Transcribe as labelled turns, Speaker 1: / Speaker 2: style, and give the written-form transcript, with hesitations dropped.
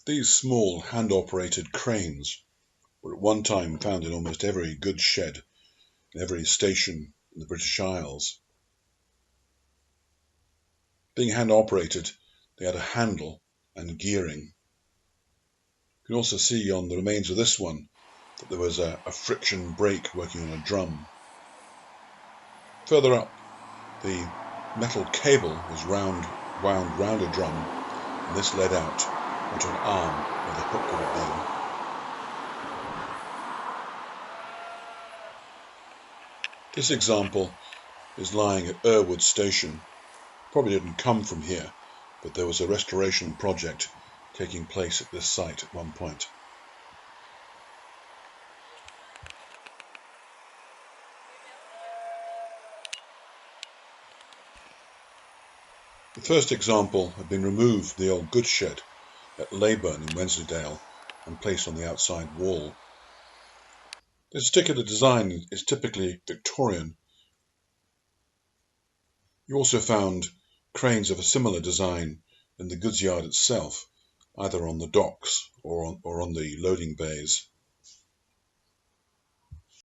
Speaker 1: These small hand-operated cranes were at one time found in almost every goods shed in every station in the British Isles. Being hand-operated, they had a handle and gearing. You can also see on the remains of this one that there was a friction brake working on a drum. Further up, the metal cable was wound round a drum, and this led out onto an arm where the hook would have been. This example is lying at Erwood station. Probably didn't come from here, but there was a restoration project taking place at this site at one point. The first example had been removed from the old goods shed at Leyburn in Wensleydale and placed on the outside wall. This particular design is typically Victorian. You also found cranes of a similar design in the goods yard itself, either on the docks or on the loading bays.